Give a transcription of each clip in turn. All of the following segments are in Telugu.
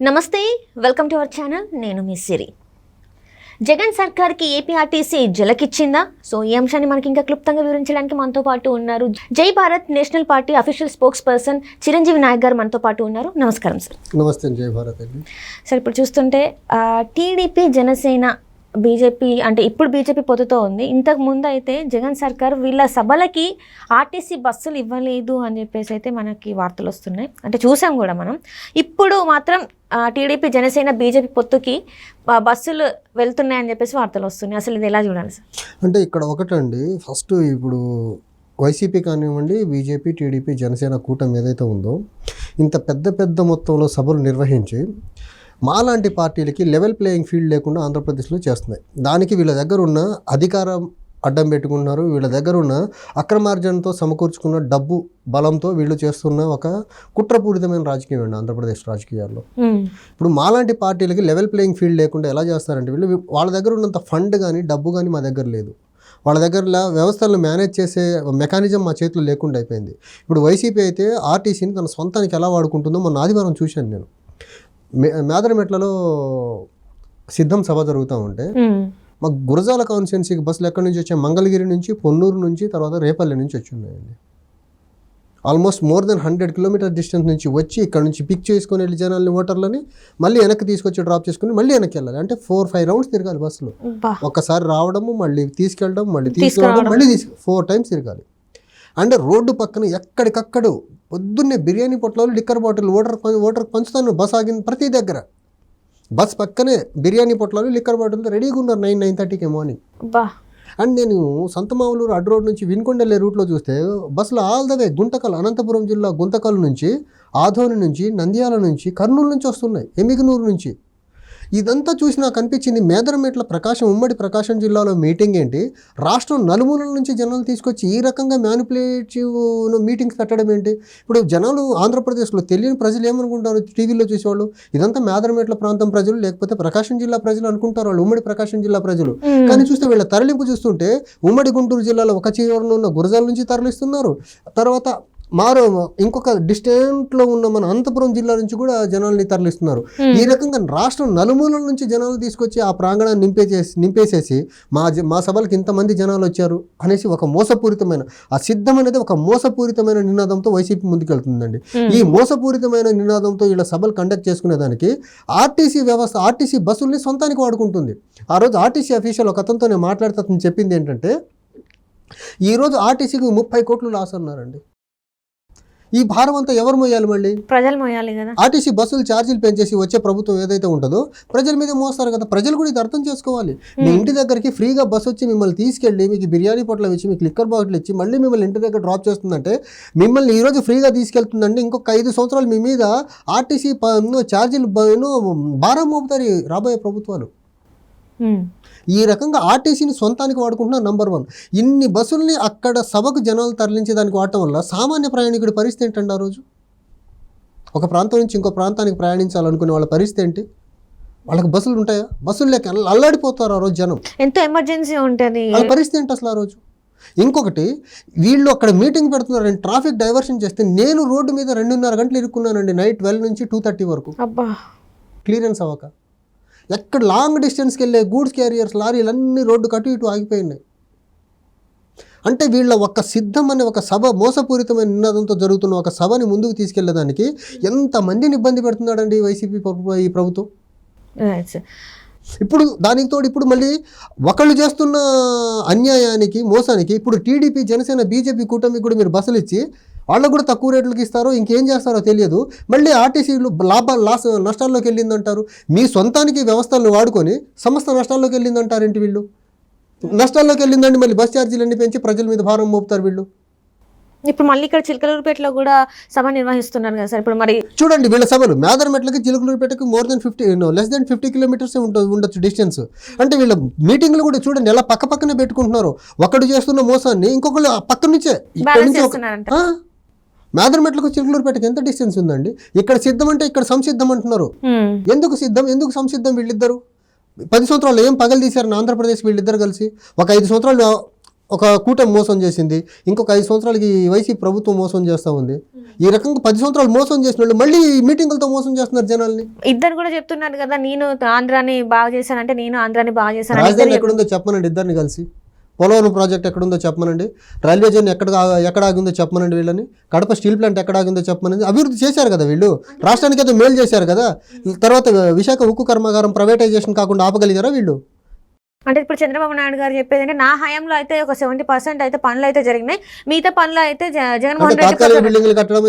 నమస్తే, వెల్కమ్ టు అవర్ ఛానల్. నేను మీ సిరి. జగన్ సర్కార్కి ఏపీఆర్టీసీ జలకిచ్చిందా? సో ఈ అంశాన్ని మనకి ఇంకా క్లుప్తంగా వివరించడానికి మనతో పాటు ఉన్నారు Jai Bharat National Party official spokesperson Chiranjeevi Nayak గారు మనతో పాటు ఉన్నారు. నమస్కారం సార్. నమస్తే. జై భారత్ అండి. సార్, ఇప్పుడు చూస్తుంటే టీడీపీ జనసేన బీజేపీ అంటే ఇప్పుడు బీజేపీ పొత్తుతో ఉంది. ఇంతకు ముందు అయితే జగన్ సర్కార్ వీళ్ళ సభలకి ఆర్టీసీ బస్సులు ఇవ్వలేదు అని చెప్పేసి అయితే మనకి వార్తలు వస్తున్నాయి, అంటే చూసాం కూడా మనం. ఇప్పుడు మాత్రం టీడీపీ జనసేన బీజేపీ పొత్తుకి బస్సులు వెళ్తున్నాయని చెప్పేసి వార్తలు వస్తున్నాయి. అసలు ఇది ఎలా చూడాలి సార్? అంటే ఇక్కడ ఒకటండి, ఫస్ట్ ఇప్పుడు వైసీపీ కానివ్వండి, బీజేపీ, టీడీపీ, జనసేన కూటమి ఏదైతే ఉందో ఇంత పెద్ద మొత్తంలో సభలు నిర్వహించి మాలాంటి పార్టీలకి లెవెల్ ప్లేయింగ్ ఫీల్డ్ లేకుండా ఆంధ్రప్రదేశ్లో చేస్తున్నాయి. దానికి వీళ్ళ దగ్గర ఉన్న అధికారం అడ్డం పెట్టుకున్నారు. వీళ్ళ దగ్గర ఉన్న అక్రమార్జనతో సమకూర్చుకున్న డబ్బు బలంతో వీళ్ళు చేస్తున్న ఒక కుట్రపూరితమైన రాజకీయం అండి ఆంధ్రప్రదేశ్ రాజకీయాల్లో. ఇప్పుడు మాలాంటి పార్టీలకి లెవెల్ ప్లేయింగ్ ఫీల్డ్ లేకుండా ఎలా చేస్తారంటే వీళ్ళు వాళ్ళ దగ్గర ఉన్నంత ఫండ్ కానీ డబ్బు కానీ మా దగ్గర లేదు. వాళ్ళ దగ్గర వ్యవస్థలను మేనేజ్ చేసే మెకానిజం మా చేతిలో లేకుండా అయిపోయింది. ఇప్పుడు వైసీపీ అయితే ఆర్టీసీని తన సొంతానికి ఎలా వాడుకుంటుందో మొన్న ఆదివారం చూశాను నేను. మేదరమెట్లలో సిద్ధం సభ జరుగుతూ ఉంటే మాకు గురజాల కాన్స్టిట్యున్సీకి బస్సులు ఎక్కడి నుంచి వచ్చాయి? మంగళగిరి నుంచి, పొన్నూరు నుంచి, తర్వాత రేపల్లి నుంచి వచ్చి ఉన్నాయండి. Almost more than 100 kilometer distance నుంచి వచ్చి ఇక్కడ నుంచి పిక్ చేసుకుని వెళ్ళి జనాల్ని, ఓటర్లని మళ్ళీ వెనక్కి తీసుకొచ్చి డ్రాప్ చేసుకుని మళ్ళీ వెనక్కి వెళ్ళాలి. అంటే 4-5 రౌండ్స్ తిరగాలి బస్సులు. ఒక్కసారి రావడము, మళ్ళీ తీసుకెళ్ళడం, మళ్ళీ తీసుకురావడం, మళ్ళీ 4 టైమ్స్ తిరగాలి. అంటే రోడ్డు పక్కన ఎక్కడికక్కడ పొద్దున్నే బిర్యానీ పొట్లాలు, లిక్కర్ బాటిల్ ఓటర్కి పంచుతాను. బస్ ఆగిన ప్రతి దగ్గర బస్ పక్కనే బిర్యానీ పొట్లాలు, లిక్కర్ బాటిల్తో రెడీగా ఉన్నారు 9-9:30కి మార్నింగ్. అండ్ నేను సంతమావులూరు అడ్డు రోడ్ నుంచి వినుకొండ వెళ్ళే రూట్లో చూస్తే బస్సులు all the way Guntakal, Anantapur జిల్లా గుంతకల్ నుంచి, ఆదోని నుంచి, నంద్యాల నుంచి, కర్నూలు నుంచి వస్తున్నాయి, ఎమ్మిగనూరు నుంచి. ఇదంతా చూసి నాకు అనిపించింది, మేదరమెట్ల ఉమ్మడి ప్రకాశం జిల్లాలో మీటింగ్ ఏంటి? రాష్ట్రం నలుమూలల నుంచి జనాలు తీసుకొచ్చి ఈ రకంగా మ్యానిపులేటివ్ మీటింగ్స్ పెట్టడం ఏంటి? ఇప్పుడు జనాలు ఆంధ్రప్రదేశ్లో తెలియని ప్రజలు ఏమనుకుంటారు? టీవీలో చూసేవాళ్ళు ఇదంతా మేదరమెట్ల ప్రాంతం ప్రజలు, లేకపోతే ప్రకాశం జిల్లా ప్రజలు అనుకుంటారు వాళ్ళు, ఉమ్మడి ప్రకాశం జిల్లా ప్రజలు. కానీ చూస్తే వీళ్ళ తరలింపు చూస్తుంటే ఉమ్మడి గుంటూరు జిల్లాలో ఒక చివరన ఉన్న గురజాల నుంచి తరలిస్తున్నారు. తర్వాత ఇంకొక డిస్టెంట్లో ఉన్న మన అనంతపురం జిల్లా నుంచి కూడా జనాల్ని తరలిస్తున్నారు. ఈ రకంగా రాష్ట్రం నలుమూలల నుంచి జనాలు తీసుకొచ్చి ఆ ప్రాంగణాన్ని నింపేసేసి మా సభలకు ఇంతమంది జనాలు వచ్చారు అనేసి ఒక మోసపూరితమైన, ఆ సిద్ధం అనేది ఒక మోసపూరితమైన నినాదంతో వైసీపీ ముందుకెళ్తుందండి. ఈ మోసపూరితమైన నినాదంతో వీళ్ళ సభలు కండక్ట్ చేసుకునేదానికి ఆర్టీసీ వ్యవస్థ, ఆర్టీసీ బస్సుల్ని సొంతానికి వాడుకుంటుంది. ఆ రోజు ఆర్టీసీ అఫీషియల్ ఒక అతనితో నేను మాట్లాడితే అతను చెప్పింది ఏంటంటే, ఈరోజు ఆర్టీసీకి 30 కోట్లు లాస్ అన్నారండి. ఈ భారం అంతా ఎవరు మోయాలి? మళ్ళీ ప్రజలు మోయాలి కదా. ఆర్టీసీ బస్సులు ఛార్జీలు పెంచేసి వచ్చే ప్రభుత్వం ఏదైతే ఉంటుందో ప్రజల మీద మోస్తారు కదా. ప్రజలు కూడా ఇది అర్థం చేసుకోవాలి. మీ ఇంటి దగ్గరికి ఫ్రీగా బస్సు వచ్చి మిమ్మల్ని తీసుకెళ్ళి మీకు బిర్యానీ పొట్ల ఇచ్చి, మీకు లిక్కర్ బాటిల్ ఇచ్చి మళ్ళీ మిమ్మల్ని ఇంటి దగ్గర డ్రాప్ చేస్తుందంటే, మిమ్మల్ని ఈరోజు ఫ్రీగా తీసుకెళ్తుందంటే ఇంకొక 5 సంవత్సరాలు మీ మీద ఆర్టీసీ ఛార్జీలు భారం మోపుతారు రాబోయే ప్రభుత్వాలు. ఈ రకంగా ఆర్టీసీని సొంతానికి వాడుకుంటున్నారు. నంబర్ 1. ఇన్ని బస్సుల్ని అక్కడ సభకు జనాలు తరలించేదానికి వాడటం వల్ల సామాన్య ప్రయాణికుడి పరిస్థితి ఏంటండి? ఆ రోజు ఒక ప్రాంతం నుంచి ఇంకో ప్రాంతానికి ప్రయాణించాలనుకునే వాళ్ళ పరిస్థితి ఏంటి? వాళ్ళకి బస్సులు ఉంటాయా? బస్సులు లేక అల్లాడిపోతారు ఆ రోజు జనం. ఎంతో ఎమర్జెన్సీ ఉంటుంది. వాళ్ళ పరిస్థితి ఏంటి అసలు ఆ రోజు? ఇంకొకటి, వీళ్ళు అక్కడ మీటింగ్ పెడుతున్నారు, ట్రాఫిక్ డైవర్షన్ చేస్తే నేను రోడ్డు మీద 2.5 గంటలు ఇరుక్కున్నానండి. నైట్ 12 నుంచి 2:30 వరకు క్లియరెన్స్ అవ్వక. ఎక్కడ లాంగ్ డిస్టెన్స్కి వెళ్ళే గూడ్స్ క్యారియర్స్ లారీలు అన్నీ రోడ్డు కటు ఇటు ఆగిపోయినాయి. అంటే వీళ్ళ ఒక సిద్ధం అనే ఒక సభ, మోసపూరితమైన నినాదంతో జరుగుతున్న ఒక సభని ముందుకు తీసుకెళ్లేదానికి ఎంతమందిని ఇబ్బంది పెడుతున్నాడండి వైసీపీ ఈ ప్రభుత్వం. ఇప్పుడు దానికి తోడు ఇప్పుడు మళ్ళీ ఒకళ్ళు చేస్తున్న అన్యాయానికి, మోసానికి ఇప్పుడు టీడీపీ, జనసేన, బీజేపీ కూటమికి కూడా మీరు బస్సులు ఇచ్చి వాళ్ళకు కూడా తక్కువ రేట్లకి ఇస్తారో ఇంకేం చేస్తారో తెలియదు. మళ్ళీ ఆర్టీసీలు నష్టాల్లోకి వెళ్ళిందంటారు. మీ సొంతానికి వ్యవస్థలను వాడుకొని సంస్థ నష్టాల్లోకి వెళ్ళిందంటారేంటి? వీళ్ళు నష్టాల్లోకి వెళ్ళిందండి. మళ్ళీ బస్ ఛార్జీలన్నీ పెంచి ప్రజల మీద భారం మోపుతారు వీళ్ళు. ఇప్పుడు మళ్ళీ ఇక్కడ చిలకలూరుపేటలో కూడా సభ నిర్వహిస్తున్నారు కదా సార్. ఇప్పుడు మరి చూడండి వీళ్ళ సభలు మేదరమెట్లకి చిలకలూరుపేటకి లెస్ దెన్ 50 కిలోమీటర్స్ ఉండొచ్చు డిస్టెన్స్. అంటే వీళ్ళ మీటింగ్లు కూడా చూడండి ఎలా పక్కనే పెట్టుకుంటున్నారు. ఒకడు చేస్తున్న మోసాన్ని ఇంకొకళ్ళు పక్క నుంచే మేదరమెట్లకు చిలకలూరుపేటకి ఎంత డిస్టెన్స్ ఉందండి? ఇక్కడ సిద్ధం అంటే ఇక్కడ సంసిద్ధం అంటున్నారు. ఎందుకు సిద్ధం, ఎందుకు సంసిద్ధం? వీళ్ళిద్దరు 10 సంవత్సరాలు ఏం పగలు తీశారు ఆంధ్రప్రదేశ్ వీళ్ళిద్దరు కలిసి? ఒక 5 సంవత్సరాలు ఒక కూటమి మోసం చేసింది, ఇంకొక 5 సంవత్సరాలకి వైసీపీ ప్రభుత్వం మోసం చేస్తూ ఉంది. ఈ రకంగా 10 సంవత్సరాలు మోసం చేసిన వాళ్ళు మళ్ళీ మీటింగులతో మోసం చేస్తున్నారు జనాల్ని. ఇద్దరు కూడా చెప్తున్నారు కదా, నేను ఆంధ్రాని బాగా చేశానంటే నేను ఆంధ్రాని బాగా చేశాను. రాజధాని ఎక్కడుందో చెప్పమనండి ఇద్దరిని కలిసి. పోలవరం ప్రాజెక్ట్ ఎక్కడుందో చెప్పమనండి. రైల్వే జోన్ ఎక్కడ ఆగిందో చెప్పమనండి వీళ్ళని. కడప స్టీల్ ప్లాంట్ ఎక్కడ ఆగిందో చెప్పమనండి. అభివృద్ధి చేశారు కదా వీళ్ళు, రాష్ట్రానికి అయితే మేలు చేశారు కదా. తర్వాత విశాఖ ఉక్కు కర్మాగారం ప్రైవేటైజేషన్ కాకుండా ఆపగలిగారా వీళ్ళు? అంటే ఇప్పుడు చంద్రబాబు నాయుడు గారు చెప్పేది అంటే, నా హయాంలో అయితే ఒక 70% అయితే పనులు అయితే జరిగినాయి, మిగతా పనులు అయితే జగన్మోహన్ రెడ్డి తాత్కాలిక బిల్డింగ్లు కట్టడం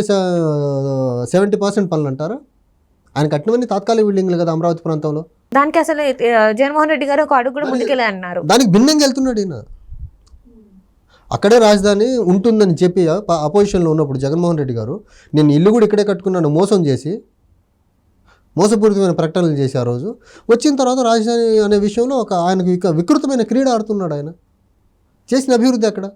70% పనులు అంటారా? ఆయన కట్టినవన్నీ తాత్కాలిక బిల్డింగ్లు కదా అమరావతి ప్రాంతంలో. దానికి అసలు జగన్మోహన్ రెడ్డి గారు ఒక అడుగు కూడా ముందుకెళ్ళి అన్నారు. దానికి భిన్నంగా వెళ్తున్నాడు ఈయన. అక్కడే రాజధాని ఉంటుందని చెప్పి అపోజిషన్లో ఉన్నప్పుడు జగన్మోహన్ రెడ్డి గారు, నేను ఇల్లు కూడా ఇక్కడే కట్టుకున్నాను మోసం చేసి మోసపూరితమైన ప్రకటనలు చేసి ఆ రోజు వచ్చిన తర్వాత రాజధాని అనే విషయంలో ఆయనకు వికృతమైన క్రీడ ఆడుతున్నాడు. ఆయన చేసిన అభివృద్ధి అక్కడ.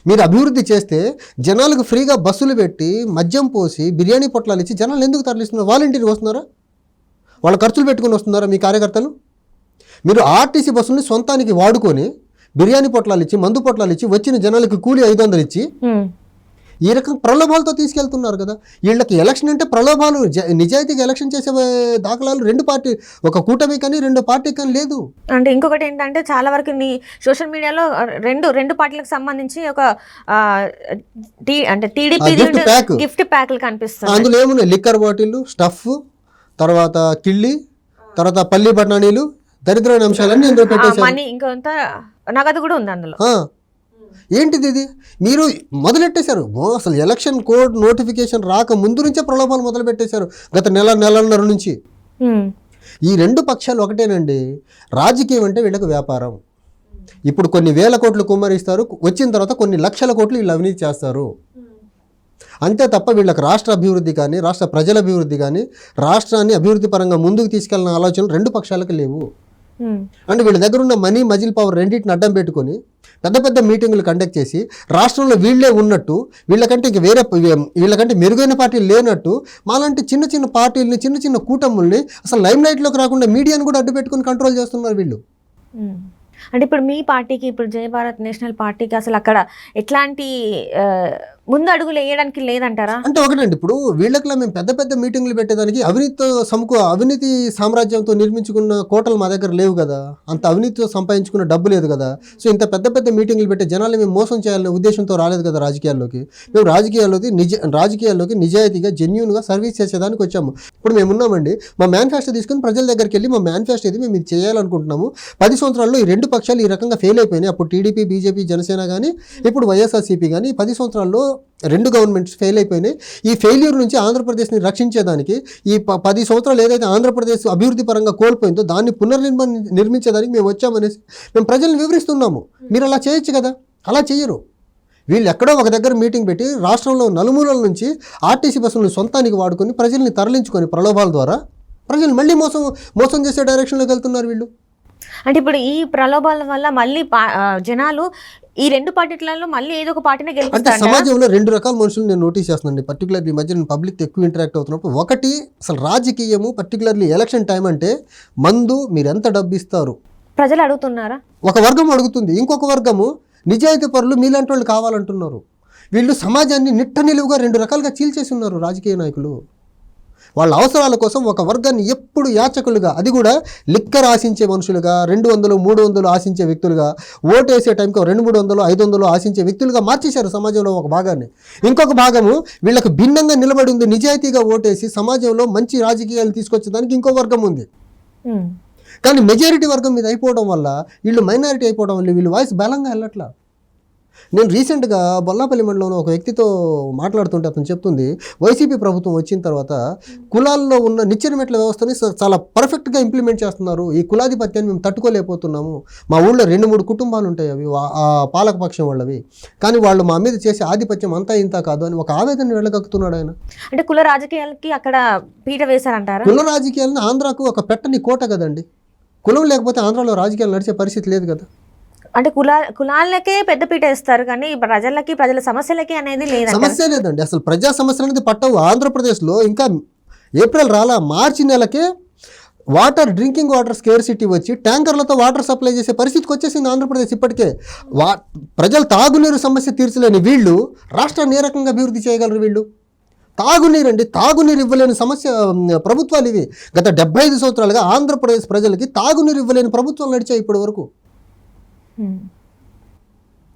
మీరు అభివృద్ధి చేస్తే జనాలకు ఫ్రీగా బస్సులు పెట్టి మద్యం పోసి బిర్యానీ పొట్లాలు ఇచ్చి జనాలు ఎందుకు తరలిస్తున్నారు? వాలంటీర్లు వస్తున్నారా? వాళ్ళ ఖర్చులు పెట్టుకుని వస్తున్నారా మీ కార్యకర్తలు? మీరు ఆర్టీసీ బస్సుల్ని సొంతానికి వాడుకొని బిర్యానీ పొట్లాలు ఇచ్చి మందు పొట్లాలు ఇచ్చి వచ్చిన జనాలకి కూలి 500 ఇచ్చి ఈ రకం ప్రలోభాలతో తీసుకెళ్తున్నారు కదా. వీళ్ళకి ఎలక్షన్ అంటే ప్రలోభాలు. నిజాయితీగా ఎలక్షన్ చేసే దాఖలాలు రెండు పార్టీ, ఒక కూటమి కానీ రెండు పార్టీ కానీ లేదు. అంటే ఇంకొకటి ఏంటంటే, చాలా వరకు నీ సోషల్ మీడియాలో రెండు పార్టీలకు సంబంధించి ఒక అంటే టీడీపీ గిఫ్ట్ ప్యాక్లు కనిపిస్తుంది. అందులో ఏమున్నాయి? లిక్కర్ బాటిల్, స్టఫ్, తర్వాత కిళ్ళి, తర్వాత పల్లి బఠానీలు, దరిద్రమైన అంశాలన్నీ అందులో పెట్టేశారు. ఇంకొంత నగదు కూడా ఉంది అందులో. ఏంటిది ఇది? మీరు మొదలెట్టేశారు. అసలు ఎలక్షన్ కోడ్ నోటిఫికేషన్ రాక ముందు నుంచే ప్రలోభాలు మొదలు పెట్టేశారు. గత నెలన్నర నుంచి. ఈ రెండు పక్షాలు ఒకటేనండి. రాజకీయం అంటే వీళ్ళకి వ్యాపారం. ఇప్పుడు కొన్ని వేల కోట్లు కుమ్మరిస్తారు, వచ్చిన తర్వాత కొన్ని లక్షల కోట్లు వీళ్ళు అవినీతి చేస్తారు. అంతే తప్ప వీళ్ళకి రాష్ట్ర అభివృద్ధి కానీ రాష్ట్ర ప్రజల అభివృద్ధి కానీ రాష్ట్రాన్ని అభివృద్ధి పరంగా ముందుకు తీసుకెళ్ళిన ఆలోచనలు రెండు పక్షాలకు లేవు. అంటే వీళ్ళ దగ్గర ఉన్న మనీ మజిల్ పవర్ రెండింటిని అడ్డం పెట్టుకొని పెద్ద పెద్ద మీటింగులు కండక్ట్ చేసి రాష్ట్రంలో వీళ్ళే ఉన్నట్టు, వీళ్ళకంటే ఇంక వీళ్ళకంటే మెరుగైన పార్టీలు లేనట్టు మాలాంటి చిన్న చిన్న పార్టీలని, చిన్న చిన్న కూటముల్ని అసలు లైమ్ లైట్లోకి రాకుండా మీడియాను కూడా అడ్డు పెట్టుకొని కంట్రోల్ చేస్తున్నారు వీళ్ళు. అంటే ఇప్పుడు మీ పార్టీకి, ఇప్పుడు జయ భారత్ నేషనల్ పార్టీకి అసలు అక్కడ ఎట్లాంటి ముందు అడుగులు వేయడానికి లేదంటారా? అంటే ఒకటండి, ఇప్పుడు వీళ్ళకిలా మేము పెద్ద పెద్ద మీటింగ్లు పెట్టేదానికి అవినీతి సామ్రాజ్యంతో నిర్మించుకున్న కోటలు మా దగ్గర లేవు కదా. అంత అవినీతితో సంపాదించుకున్న డబ్బు లేదు కదా. సో ఇంత పెద్ద పెద్ద మీటింగ్లు పెట్టే జనాలు మేము మోసం చేయాలనే ఉద్దేశంతో రాలేదు కదా రాజకీయాల్లోకి. మేము రాజకీయాల్లోకి నిజాయితీగా జెన్యూన్గా సర్వీస్ చేసేదానికి వచ్చాము. ఇప్పుడు మేము ఉన్నామండి, మా మేనిఫెస్టో తీసుకుని ప్రజల దగ్గరికి వెళ్ళి మా మేనిఫెస్టో ఇది మేము ఇది చేయాలనుకుంటున్నాము. 10 సంవత్సరాల్లో ఈ రెండు పక్షాలు ఈ రకంగా ఫెయిల్ అయిపోయినాయి. అప్పుడు టీడీపీ, బీజేపీ, జనసేన కానీ ఇప్పుడు వైఎస్ఆర్సీపీ కానీ 10 సంవత్సరాల్లో రెండు గవర్నమెంట్స్ ఫెయిల్ అయిపోయినాయి. ఈ ఫెయిల్యూర్ నుంచి ఆంధ్రప్రదేశ్ని రక్షించేదానికి, ఈ 10 సంవత్సరాలు ఏదైతే ఆంధ్రప్రదేశ్ అభివృద్ధి పరంగా కోల్పోయిందో దాన్ని నిర్మించేదానికి మేము వచ్చామనేసి మేము ప్రజల్ని వివరిస్తున్నాము. మీరు అలా చేయొచ్చు కదా, అలా చెయ్యరు. వీళ్ళు ఎక్కడో ఒక దగ్గర మీటింగ్ పెట్టి రాష్ట్రంలో నలుమూలల నుంచి ఆర్టీసీ బస్సులను సొంతానికి వాడుకొని ప్రజల్ని తరలించుకొని ప్రలోభాల ద్వారా ప్రజలు మళ్ళీ మోసం చేసే డైరెక్షన్లోకి వెళ్తున్నారు వీళ్ళు. అంటే ఇప్పుడు ఈ ప్రలోభాల వల్ల మళ్ళీ జనాలు ఈ రెండు పార్టీలలో మళ్ళీ ఏదో ఒక పార్టీని గెలుస్తారు. అంటే సమాజంలో రెండు రకాల మనుషులు నేను నోటీస్ చేస్తున్నాను. పర్టికులర్లీ ఈ మధ్య నేను పబ్లిక్ ఎక్కువ ఇంటరాక్ట్ అవుతున్నప్పుడు, ఒకటి అసలు రాజకీయము పర్టికులర్లీ ఎలక్షన్ టైం అంటే మందు మీరు ఎంత డబ్బు ఇస్తారు ప్రజలు అడుగుతున్నారా? ఒక వర్గం అడుగుతుంది. ఇంకొక వర్గము నిజాయితీ పరులు మీలాంటి వాళ్ళు కావాలంటున్నారు. వీళ్ళు సమాజాన్ని నిట్ట నిలువుగా రెండు రకాలుగా చీల్చేసి ఉన్నారు రాజకీయ నాయకులు. వాళ్ళ అవసరాల కోసం ఒక వర్గాన్ని ఎప్పుడు యాచకులుగా, అది కూడా లిక్కర్ ఆశించే మనుషులుగా, 200, 300 ఆశించే వ్యక్తులుగా, ఓటు వేసే టైంకి 200, 500 ఆశించే వ్యక్తులుగా మార్చేశారు సమాజంలో ఒక భాగాన్ని. ఇంకొక భాగము వీళ్ళకి భిన్నంగా నిలబడి ఉంది, నిజాయితీగా ఓటేసి సమాజంలో మంచి రాజకీయాలు తీసుకొచ్చేదానికి ఇంకో వర్గం ఉంది. కానీ మెజారిటీ వర్గం మీద అయిపోవడం వల్ల వీళ్ళు మైనారిటీ అయిపోవడం వల్ల వీళ్ళు వాయిస్ బలంగా వెళ్ళట్లా. నేను రీసెంట్గా బొల్లాపల్లి మండలంలో ఒక వ్యక్తితో మాట్లాడుతుంటే అతను చెప్తుంది, వైసీపీ ప్రభుత్వం వచ్చిన తర్వాత కులాల్లో ఉన్న నిచ్చెన మెట్ల వ్యవస్థని చాలా పర్ఫెక్ట్గా ఇంప్లిమెంట్ చేస్తున్నారు. ఈ కులాధిపత్యాన్ని మేము తట్టుకోలేకపోతున్నాము. మా ఊళ్ళో 2-3 కుటుంబాలు ఉంటాయి, అవి ఆ పాలకపక్షం వాళ్ళవి, కానీ వాళ్ళు మా మీద చేసే ఆధిపత్యం అంతా ఇంత కాదు అని ఒక ఆవేదన వెళ్ళగక్కుతున్నాడు ఆయన. అంటే కుల రాజకీయాలకి అక్కడ పీట వేశారంటారా? కుల రాజకీయాలను ఆంధ్రాకు ఒక పెట్టని కోట కదండి. కులం లేకపోతే ఆంధ్రాలో రాజకీయాలు నడిచే పరిస్థితి లేదు కదా. అంటే కులాలకే పెద్దపీట ఇస్తారు కానీ ప్రజలకి, ప్రజల సమస్యలకి అనేది లేదు. సమస్య లేదండి, అసలు ప్రజా సమస్యలు అనేది పట్టవు. ఆంధ్రప్రదేశ్లో ఇంకా ఏప్రిల్ రాలా, మార్చి నెలకే వాటర్ డ్రింకింగ్ వాటర్ స్కేర్సిటీ వచ్చి ట్యాంకర్లతో వాటర్ సప్లై చేసే పరిస్థితికి వచ్చేసింది ఆంధ్రప్రదేశ్ ఇప్పటికే. ప్రజలు తాగునీరు సమస్య తీర్చలేని వీళ్ళు రాష్ట్రాన్ని ఏ రకంగా అభివృద్ధి చేయగలరు? వీళ్ళు తాగునీరు ఇవ్వలేని సమస్య ప్రభుత్వాలు ఇవి. గత 75 సంవత్సరాలుగా ఆంధ్రప్రదేశ్ ప్రజలకి తాగునీరు ఇవ్వలేని ప్రభుత్వాలు నడిచాయి ఇప్పటి వరకు.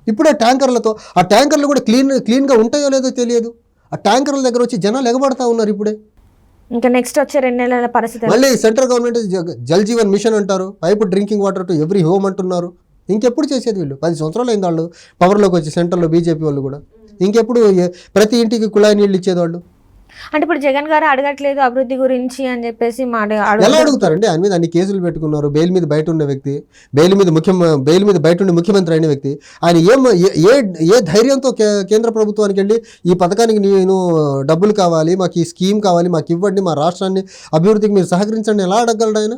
ఇప్పుడే ట్యాంకర్లతో, ఆ ట్యాంకర్లు కూడా క్లీన్గా ఉంటాయో లేదో తెలియదు. ఆ ట్యాంకర్ల దగ్గర వచ్చి జనాలు ఎగబడతా ఉన్నారు ఇప్పుడే. ఇంకా నెక్స్ట్ వచ్చే 2 నెలల పరిస్థితి మళ్ళీ central government Jal Jeevan mission అంటారు, pipe drinking water to every home అంటున్నారు. ఇంకెప్పుడు చేసేది వీళ్ళు? 10 సంవత్సరాలు అయింది వాళ్ళు పవర్లోకి వచ్చి, సెంట్రల్లో బీజేపీ వాళ్ళు కూడా. ఇంకెప్పుడు ప్రతి ఇంటికి కుళాయి నీళ్ళు ఇచ్చేది వాళ్ళు? అంటే ఇప్పుడు జగన్ గారు అడగట్లేదు అభివృద్ధి గురించి అని చెప్పేసి ఎలా అడుగుతారండి? ఆయన మీద అన్ని కేసులు పెట్టుకున్నారు. బెయిల్ మీద బయట ఉన్న వ్యక్తి, బెయిల్ మీద బయట ఉండి ముఖ్యమంత్రి అయిన వ్యక్తి, ఆయన ఏ ధైర్యంతో కేంద్ర ప్రభుత్వానికి వెళ్ళి ఈ పథకానికి నేను డబ్బులు కావాలి, మాకు ఈ స్కీమ్ కావాలి, మాకు ఇవ్వండి, మా రాష్ట్రాన్ని అభివృద్ధికి మీరు సహకరించండి, ఎలా అడగలడు ఆయన?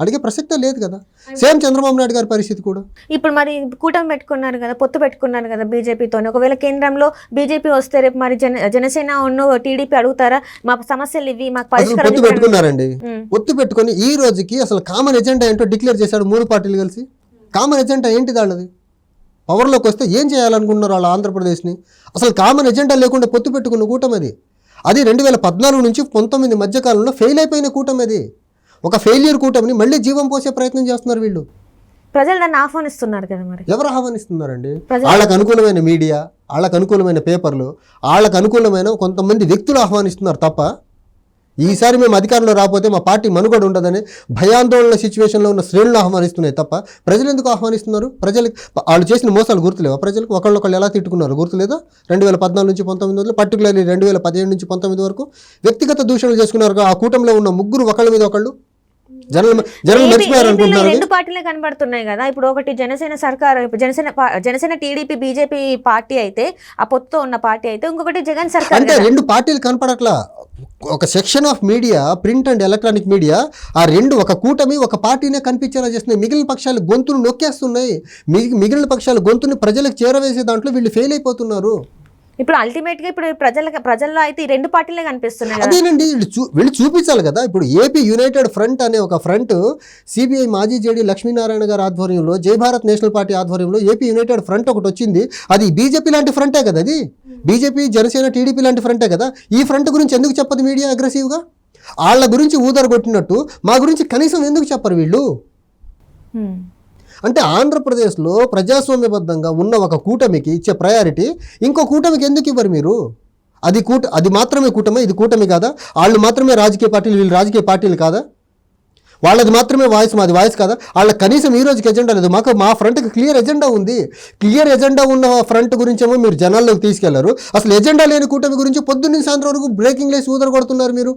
అడిగే ప్రసక్తే లేదు కదా. సేమ్ చంద్రబాబు నాయుడు గారి పరిస్థితి కూడా. ఇప్పుడు మరి కూటమి పెట్టుకున్నారు కదా, పొత్తు పెట్టుకున్నారు కదా బీజేపీతో. ఒకవేళ కేంద్రంలో బీజేపీ వస్తే రేపు మరి జనసేన ఉన్న టీడీపీ అడుగుతారా మా సమస్యలు ఇవి మాకు పరిష్కారం? పొత్తు పెట్టుకున్నారండి. పొత్తు పెట్టుకుని ఈ రోజుకి అసలు కామన్ ఎజెండా ఏంటో డిక్లేర్ చేశాడు 3 పార్టీలు కలిసి. కామన్ ఎజెండా ఏంటి వాళ్ళది? పవర్లోకి వస్తే ఏం చేయాలనుకుంటున్నారు వాళ్ళు ఆంధ్రప్రదేశ్ని? అసలు కామన్ ఎజెండా లేకుండా పొత్తు పెట్టుకున్న కూటమి అది 2014 నుంచి 19 మధ్యకాలంలో ఫెయిల్ అయిపోయిన కూటమి అది. ఒక ఫెయిల్యూర్ కూటమిని మళ్ళీ జీవం పోసే ప్రయత్నం చేస్తున్నారు వీళ్ళు. ప్రజలు దాన్ని ఆహ్వానిస్తున్నారు కదా. మరి ఎవరు ఆహ్వానిస్తున్నారండి? వాళ్ళకు అనుకూలమైన మీడియా, వాళ్ళకు అనుకూలమైన పేపర్లు, వాళ్ళకు అనుకూలమైన కొంతమంది వ్యక్తులు ఆహ్వానిస్తున్నారు తప్ప, ఈసారి మేము అధికారంలో రాకపోతే మా పార్టీ మనుగడ ఉండదని భయాందోళన సిచ్యువేషన్లో ఉన్న శ్రేణులు ఆహ్వానిస్తున్నాయి తప్ప ప్రజలు ఎందుకు ఆహ్వానిస్తున్నారు? ప్రజలకు వాళ్ళు చేసిన మోసాలు గుర్తులేవా? ప్రజలకు ఒకళ్ళొకళ్ళు ఎలా తిట్టుకున్నారు గుర్తులేదా? 2014 నుంచి 19 వరకు, పర్టికులర్లీ 2017 నుంచి 19 వరకు వ్యక్తిగత దూషణలు చేసుకున్నారు. ఆ కూటమిలో ఉన్న ముగ్గురు ఒకళ్ళ మీద ఒకళ్ళు జనరల్ మర్చిపోయారు అనుకుంటున్నారు. 2 పార్టీలే కనబడుతున్నాయి కదా. ఇప్పుడు ఒకటి జనసేన సర్కార్, జనసేన టీడీపీ బీజేపీ పార్టీ అయితే, ఆ పొత్తుతో ఉన్న పార్టీ అయితే, ఇంకొకటి జగన్ సర్కార్. అంటే 2 పార్టీలు కనపడట్లా. ఒక section of media, print and electronic media, ఆ 2 ఒక కూటమి ఒక పార్టీనే కనిపించేలా చేస్తున్నాయి. మిగిలిన పక్షాలు గొంతును నొక్కేస్తున్నాయి. మిగిలిన పక్షాలు గొంతుని ప్రజలకు చేరవేసే దాంట్లో వీళ్ళు ఫెయిల్ అయిపోతున్నారు. ఇప్పుడు అల్టిమేట్ గా ఇప్పుడు ప్రజల్లో అయితే ఈ 2 పార్టీలే కనిపిస్తున్నాయి. అదేనండి, వీళ్ళు చూపించాలి కదా. ఇప్పుడు ఏపీ యునైటెడ్ ఫ్రంట్ అనే ఒక ఫ్రంట్, సిబిఐ మాజీ జేడీ లక్ష్మీనారాయణ గారి ఆధ్వర్యంలో, జై భారత్ నేషనల్ పార్టీ ఆధ్వర్యంలో ఏపీ యునైటెడ్ ఫ్రంట్ ఒకటి వచ్చింది. అది బీజేపీ లాంటి ఫ్రంటే కదా. అది బీజేపీ, జనసేన, టీడీపీ లాంటి ఫ్రంటే కదా. ఈ ఫ్రంట్ గురించి ఎందుకు చెప్పదు మీడియా అగ్రెసివ్గా? వాళ్ళ గురించి ఊదరగొట్టినట్టు మా గురించి కనీసం ఎందుకు చెప్పరు వీళ్ళు? అంటే ఆంధ్రప్రదేశ్లో ప్రజాస్వామ్యబద్ధంగా ఉన్న ఒక కూటమికి ఇచ్చే ప్రయారిటీ ఇంకో కూటమికి ఎందుకు ఇవ్వరు మీరు? అది మాత్రమే కూటమి, ఇది కూటమి కాదా? వాళ్ళు మాత్రమే రాజకీయ పార్టీలు, వీళ్ళు రాజకీయ పార్టీలు కాదా? వాళ్ళది మాత్రమే వాయిస్, మాది వాయిస్ కాదా? వాళ్ళకి కనీసం ఈ రోజుకి ఎజెండా లేదు. మా ఫ్రంట్కి క్లియర్ ఎజెండా ఉంది. క్లియర్ ఎజెండా ఉన్న ఫ్రంట్ గురించేమో మీరు జనాల్లోకి తీసుకెళ్లారు. అసలు ఎజెండా లేని కూటమి గురించి పొద్దున్న సాయంత్రం వరకు బ్రేకింగ్ లేసి ఊదర కొడుతున్నారు మీరు.